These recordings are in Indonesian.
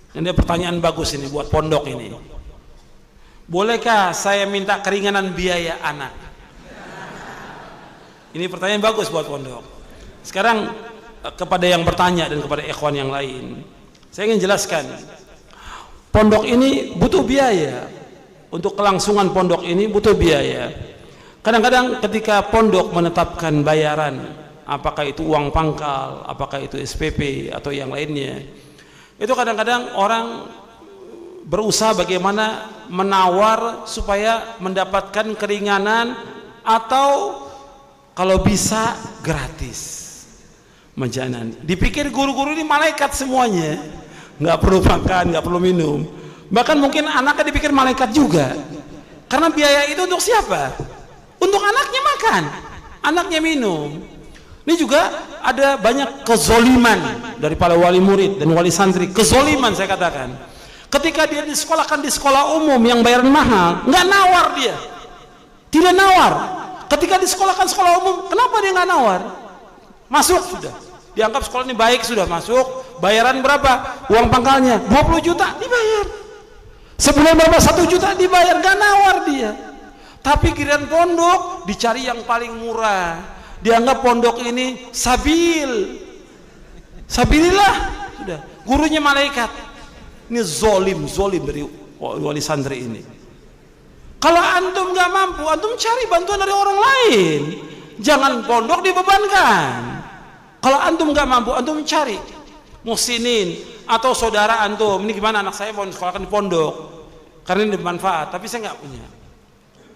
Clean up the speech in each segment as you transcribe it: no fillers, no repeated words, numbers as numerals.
Ini pertanyaan bagus ini buat pondok ini. Bolehkah saya minta keringanan biaya anak? Ini pertanyaan bagus buat pondok. Sekarang kepada yang bertanya dan kepada ikhwan yang lain, saya ingin jelaskan. Pondok ini butuh biaya. Untuk kelangsungan pondok ini butuh biaya. Kadang-kadang ketika pondok menetapkan bayaran, apakah itu uang pangkal, apakah itu SPP atau yang lainnya, itu kadang-kadang orang berusaha bagaimana menawar supaya mendapatkan keringanan atau kalau bisa gratis menjanan. Dipikir guru-guru ini malaikat semuanya, nggak perlu makan, nggak perlu minum, bahkan mungkin anaknya dipikir malaikat juga, karena biaya itu untuk siapa? Untuk anaknya makan, anaknya minum. Ini juga ada banyak kezoliman dari para wali murid dan wali santri. Kezoliman saya katakan, ketika dia disekolahkan di sekolah umum yang bayaran mahal, nggak nawar dia, tidak nawar. Ketika disekolahkan sekolah umum, kenapa dia nggak nawar? Masuk sudah, dianggap sekolah ini baik, sudah masuk. Bayaran berapa? Uang pangkalnya 20 juta dibayar. Sebulan berapa? 1 juta dibayar, nggak nawar dia. Tapi giliran pondok dicari yang paling murah, dianggap pondok ini sabil, sabilillah, sudah. Gurunya malaikat. Ini zolim dari wali santri ini. Kalau antum nggak mampu, antum cari bantuan dari orang lain, jangan pondok dibebankan. Kalau antum nggak mampu, antum cari muhsinin atau saudara antum. Ini gimana, anak saya mau disekolahkan di pondok karena ini bermanfaat, tapi saya nggak punya.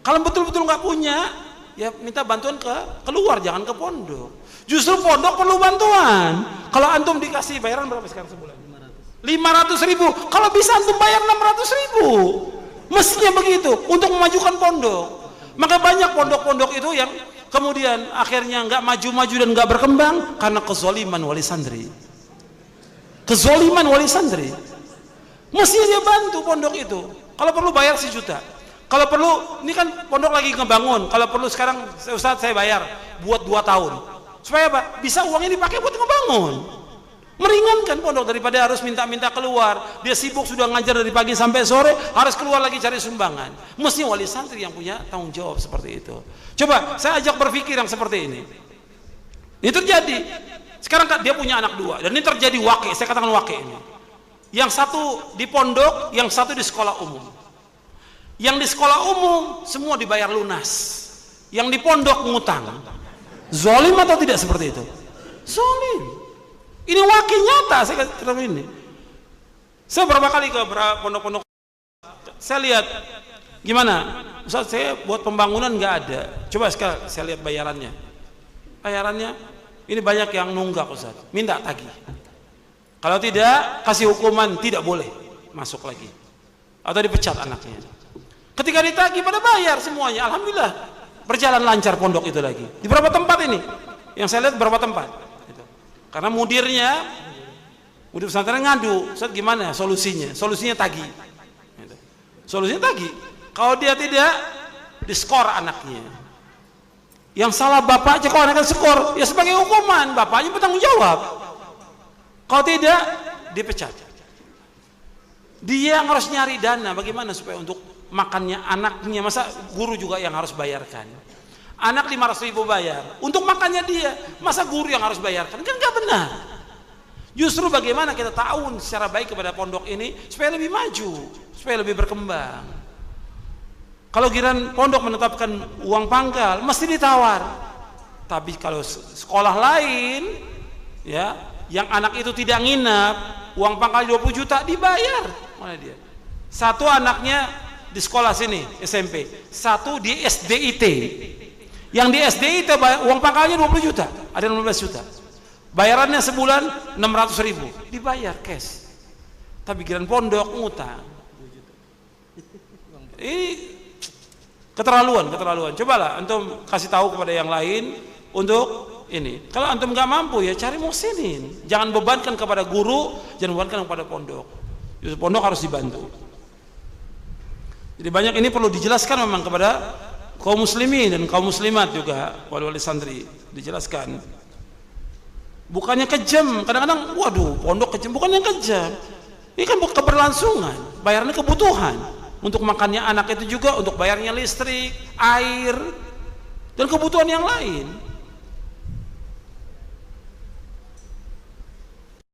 Kalau betul-betul nggak punya, ya minta bantuan ke keluar, jangan ke pondok. Justru pondok perlu bantuan. Kalau antum dikasih bayaran berapa sekarang sebulan? 500.000. Kalau bisa antum bayar 600.000. Mestinya begitu untuk memajukan pondok. Maka banyak pondok-pondok itu yang kemudian akhirnya nggak maju-maju dan nggak berkembang karena kezoliman wali santri. Kezoliman wali santri. Mestinya dia bantu pondok itu. Kalau perlu bayar 1 juta. Kalau perlu, ini kan pondok lagi ngebangun, kalau perlu sekarang Ustaz saya bayar buat 2 tahun supaya apa? Bisa uangnya dipakai buat ngebangun, meringankan pondok daripada harus minta-minta keluar. Dia sibuk sudah ngajar dari pagi sampai sore, harus keluar lagi cari sumbangan. Mestinya wali santri yang punya tanggung jawab seperti itu. Coba saya ajak berpikir yang seperti ini. Ini terjadi sekarang, dia punya anak 2 dan ini terjadi wakil, saya katakan wakil ini. Yang satu di pondok, yang satu di sekolah umum. Yang di sekolah umum semua dibayar lunas, yang di pondok ngutang. Zolim atau tidak seperti itu? Zolim. Ini wakil nyata saya katakan ini. Saya berapa kali ke pondok-pondok, saya lihat gimana, Ustaz saya buat pembangunan nggak ada. Coba sekarang saya lihat bayarannya. Bayarannya ini banyak yang nunggak Ustaz, minta tagih. Kalau tidak kasih hukuman, tidak boleh masuk lagi atau dipecat anaknya. Ketika ditagih pada bayar semuanya, alhamdulillah berjalan lancar pondok itu lagi. Di beberapa tempat ini, yang saya lihat beberapa tempat. Karena mudir pesantren ngadu, Ustaz gimana solusinya? Solusinya tagih. Solusinya tagih. Kalau dia tidak, diskor anaknya. Yang salah bapaknya, kalau anaknya skor, ya sebagai hukuman bapaknya bertanggung jawab. Kalau tidak, dipecat. Dia yang harus nyari dana, bagaimana supaya untuk makannya anaknya, masa guru juga yang harus bayarkan? Anak 500.000 bayar untuk makannya dia, masa guru yang harus bayarkan? Kan nggak benar. Justru bagaimana kita tahu secara baik kepada pondok ini supaya lebih maju, supaya lebih berkembang. Kalau giliran pondok menetapkan uang pangkal mesti ditawar. Tapi kalau sekolah lain ya, yang anak itu tidak nginap, uang pangkal 20 juta dibayar. Mana dia? Satu anaknya di sekolah sini SMP, satu di SDIT. Yang di SDIT uang pangkalnya 20 juta, ada 15 juta. Bayarannya sebulan 600.000, dibayar cash. Tapi giliran pondok ngutang. Ini keterlaluan. Cobalah antum kasih tahu kepada yang lain untuk ini. Kalau antum nggak mampu ya cari muhsinin. Jangan bebankan kepada guru, jangan bebankan kepada pondok. Justru pondok harus dibantu. Jadi banyak ini perlu dijelaskan memang kepada kaum muslimin dan kaum muslimat juga, wali-wali santri, dijelaskan. Bukannya kejam, kadang-kadang waduh pondok kejam, bukannya kejam. Ini kan keberlangsungan, bayarnya kebutuhan. Untuk makannya anak itu juga, untuk bayarnya listrik, air, dan kebutuhan yang lain.